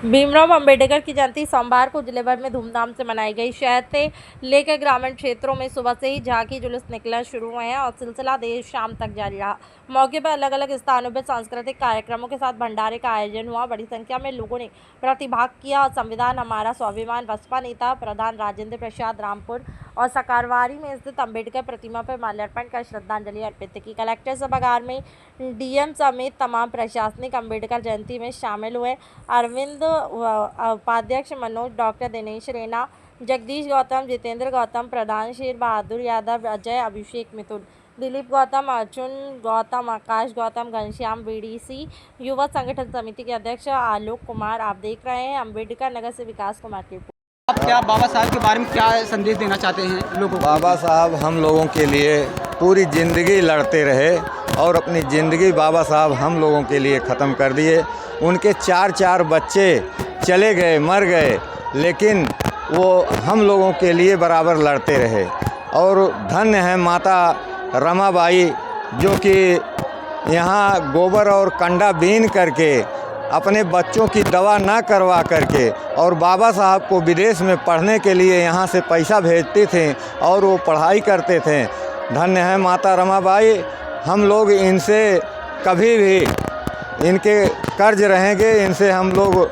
भीमराव अंबेडकर की जयंती सोमवार को जिले भर में धूमधाम से मनाई गई। शहर से लेकर ग्रामीण क्षेत्रों में सुबह से ही झांकी जुलूस निकलना शुरू हुए हैं और सिलसिला देर शाम तक जारी रहा। मौके पर अलग अलग स्थानों पर सांस्कृतिक कार्यक्रमों के साथ भंडारे का आयोजन हुआ। बड़ी संख्या में लोगों ने प्रतिभाग किया। संविधान हमारा स्वाभिमान बसपा नेता प्रधान राजेंद्र प्रसाद रामपुर और सकरवारी में स्थित अंबेडकर प्रतिमा पर माल्यार्पण कर श्रद्धांजलि अर्पित की। कलेक्टर सभागार में डीएम समेत तमाम प्रशासनिक अंबेडकर जयंती में शामिल हुए। अरविंद उपाध्यक्ष मनोज, डॉक्टर दिनेश रैना, जगदीश गौतम, जितेंद्र गौतम, प्रधान शेर बहादुर यादव, अजय, अभिषेक मिथुन, दिलीप गौतम, अर्जुन गौतम, आकाश गौतम, घनश्याम, बीडीसी युवा संगठन समिति के अध्यक्ष आलोक कुमार। आप देख रहे हैं अंबेडकर नगर से विकास कुमार की। आप क्या बाबा साहब के बारे में क्या संदेश देना चाहते हैं लोगों को? बाबा साहब हम लोगों के लिए पूरी ज़िंदगी लड़ते रहे और अपनी ज़िंदगी बाबा साहब हम लोगों के लिए ख़त्म कर दिए। उनके चार बच्चे चले गए, मर गए, लेकिन वो हम लोगों के लिए बराबर लड़ते रहे। और धन्य है माता रमाबाई, जो कि यहाँ गोबर और कंडा बीन करके अपने बच्चों की दवा ना करवा करके और बाबा साहब को विदेश में पढ़ने के लिए यहाँ से पैसा भेजते थे और वो पढ़ाई करते थे। धन्य है माता रमाबाई। हम लोग इनसे कभी भी इनके कर्ज रहेंगे, इनसे हम लोग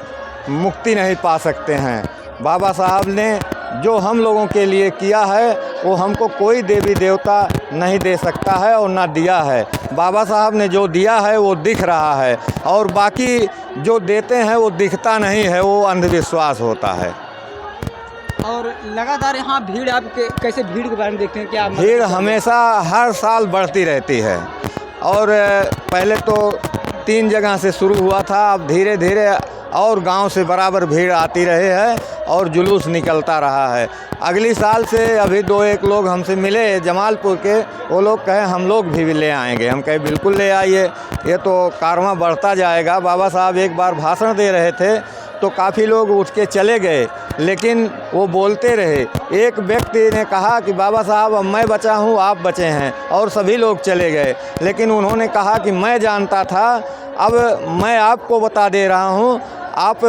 मुक्ति नहीं पा सकते हैं। बाबा साहब ने जो हम लोगों के लिए किया है वो हमको कोई देवी देवता नहीं दे सकता है और ना दिया है। बाबा साहब ने जो दिया है वो दिख रहा है और बाकी जो देते हैं वो दिखता नहीं है, वो अंधविश्वास होता है। और लगातार यहाँ भीड़, आप कैसे भीड़ के बारे में देखते हैं? क्या भीड़ हमेशा हर साल बढ़ती रहती है और पहले तो 3 जगह से शुरू हुआ था, अब धीरे धीरे और गांव से बराबर भीड़ आती रहे है और जुलूस निकलता रहा है। अगली साल से अभी 2-1 लोग हमसे मिले जमालपुर के, वो लोग कहे हम लोग भी ले आएंगे। हम कहे बिल्कुल ले आइए, ये तो कारवां बढ़ता जाएगा। बाबा साहब एक बार भाषण दे रहे थे तो काफ़ी लोग उठ के चले गए, लेकिन वो बोलते रहे। एक व्यक्ति ने कहा कि बाबा साहब अब मैं बचा हूँ, आप बचे हैं, और सभी लोग चले गए। लेकिन उन्होंने कहा कि मैं जानता था, अब मैं आपको बता दे रहा हूँ, आप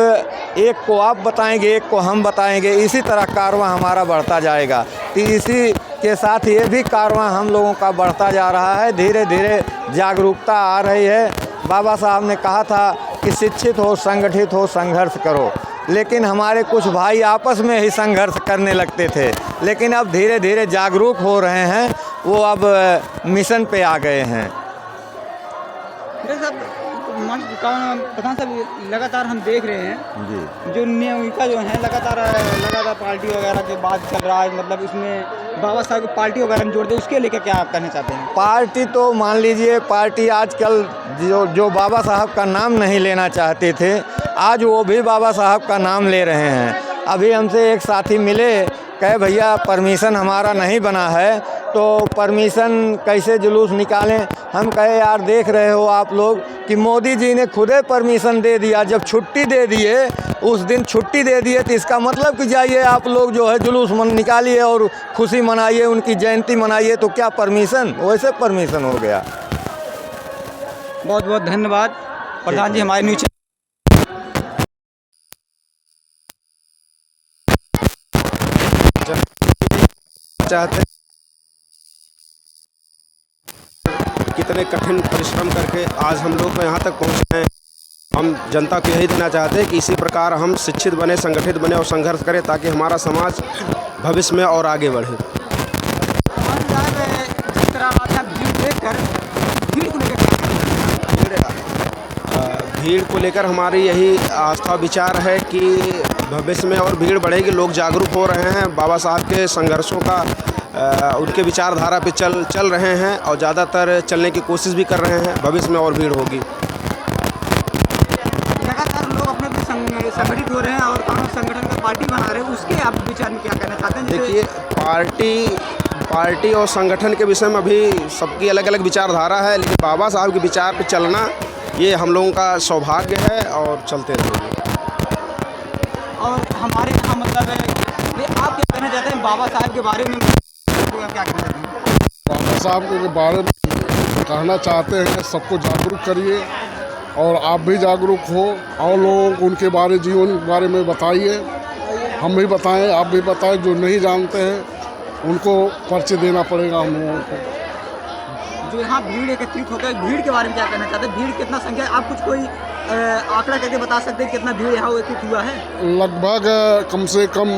एक को आप बताएंगे, एक को हम बताएंगे, इसी तरह कारवां हमारा बढ़ता जाएगा। तो इसी के साथ ये भी कारवां हम लोगों का बढ़ता जा रहा है। धीरे धीरे जागरूकता आ रही है। बाबा साहब ने कहा था कि शिक्षित हो, संगठित हो, संघर्ष करो, लेकिन हमारे कुछ भाई आपस में ही संघर्ष करने लगते थे, लेकिन अब धीरे धीरे जागरूक हो रहे हैं, वो अब मिशन पे आ गए हैं। प्रधान साहब, लगातार हम देख रहे हैं जी, जो नियमिका जो है लगातार पार्टी वगैरह के बाद चल रहा है, मतलब इसमें बाबा साहब को पार्टी वगैरह में जोड़ दे, उसके लेकर क्या आप कहना चाहते हैं? पार्टी तो मान लीजिए, पार्टी आजकल जो बाबा साहब का नाम नहीं लेना चाहते थे, आज वो भी बाबा साहब का नाम ले रहे हैं। अभी हमसे एक साथी मिले, कहे भैया परमिशन हमारा नहीं बना है, तो परमिशन कैसे जुलूस निकालें? हम कहे यार देख रहे हो आप लोग कि मोदी जी ने खुदे परमिशन दे दिया। जब छुट्टी दे दिए, उस दिन छुट्टी दे दिए, तो इसका मतलब कि जाइए आप लोग जो है जुलूस निकालिए और खुशी मनाइए, उनकी जयंती मनाइए। तो क्या परमिशन? वैसे परमिशन हो गया। बहुत बहुत धन्यवाद प्रधान जी। हमारे न्यूज़ चाहते कितने कठिन परिश्रम करके आज हम लोग यहाँ तक पहुँचे हैं। हम जनता को यही देना चाहते हैं कि इसी प्रकार हम शिक्षित बने, संगठित बने और संघर्ष करें, ताकि हमारा समाज भविष्य में और आगे बढ़े। भीड़ को लेकर हमारी यही आस्था विचार है कि भविष्य में और भीड़ बढ़ेगी। लोग जागरूक हो रहे हैं, बाबा साहब के संघर्षों का उनके विचारधारा पे चल रहे हैं और ज़्यादातर चलने की कोशिश भी कर रहे हैं। भविष्य में और भीड़ होगी। लगातार लोग अपने संगठित हो रहे हैं और संगठन का पार्टी बना रहे हैं, उसके आप विचार में क्या कहना चाहते हैं? देखिए, पार्टी और संगठन के विषय में अभी सबकी अलग अलग विचारधारा है, लेकिन बाबा साहब के विचार पे चलना ये हम लोगों का सौभाग्य है और चलते रहेंगे। और हमारे यहाँ मतलब है, आप क्या कहना चाहते हैं बाबा साहब के बारे में? क्या कहना चाहते हैं? बाबा साहब के बारे में कहना चाहते हैं, सबको जागरूक करिए और आप भी जागरूक हो और लोगों को उनके जीवन के बारे में बताइए। हम भी बताएं, आप भी बताएं। जो नहीं जानते हैं उनको पर्चे देना पड़ेगा हम लोगों को। जो यहाँ भीड़ एकत्रित हो गई, भीड़ के बारे में क्या कहना चाहते हैं? भीड़ कितना संख्या है? आप कुछ कोई आंकड़ा करके बता सकते हैं कितना भीड़ यहाँ एकत्रित हुआ है? लगभग कम से कम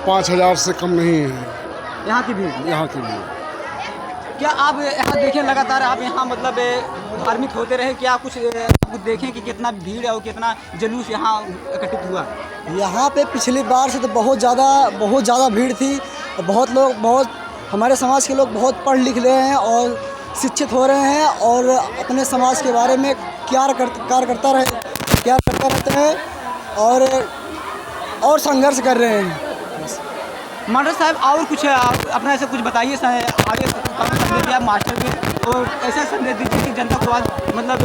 5,000 से कम नहीं है यहाँ की भीड़। यहाँ की भीड़। क्या आप यहाँ देखें लगातार, आप यहाँ मतलब धार्मिक होते रहे, क्या कुछ देखें कि कितना भीड़ है और कितना जुलूस यहाँ एकत्रित हुआ? यहाँ पे पिछली बार से तो बहुत ज़्यादा भीड़ थी। बहुत हमारे समाज के लोग बहुत पढ़ लिख रहे हैं और शिक्षित हो रहे हैं और अपने समाज के बारे में कार्य करते रहते हैं और संघर्ष कर रहे हैं। मास्टर साहब और कुछ आप अपना ऐसा कुछ बताइए, आगे संदेश दिया मास्टर भी, और ऐसा संदेश दीजिए कि जनता को मतलब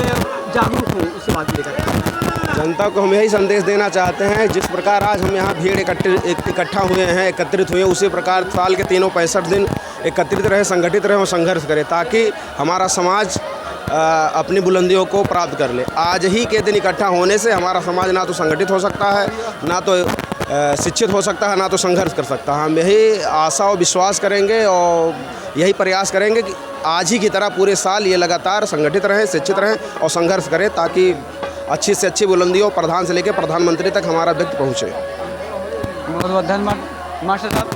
जागरूक हो उस बात को लेकर। जनता को हम यही संदेश देना चाहते हैं, जिस प्रकार आज हम यहाँ भीड़ इकट्ठा हुए हैं, एकत्रित हुए, उसी प्रकार साल के 365 दिन एकत्रित रहे, संगठित रहे और संघर्ष करें, ताकि हमारा समाज अपनी बुलंदियों को प्राप्त कर ले। आज ही के दिन इकट्ठा होने से हमारा समाज ना तो संगठित हो सकता है, ना तो शिक्षित हो सकता है, ना तो संघर्ष कर सकता है। हम यही आशा और विश्वास करेंगे और यही प्रयास करेंगे कि आज ही की तरह पूरे साल ये लगातार संगठित रहें, शिक्षित रहें और संघर्ष करें, ताकि अच्छी से अच्छी बुलंदियों प्रधान से लेकर प्रधानमंत्री तक हमारा व्यक्ति पहुँचे। बहुत बहुत धन्यवाद मास्टर साहब।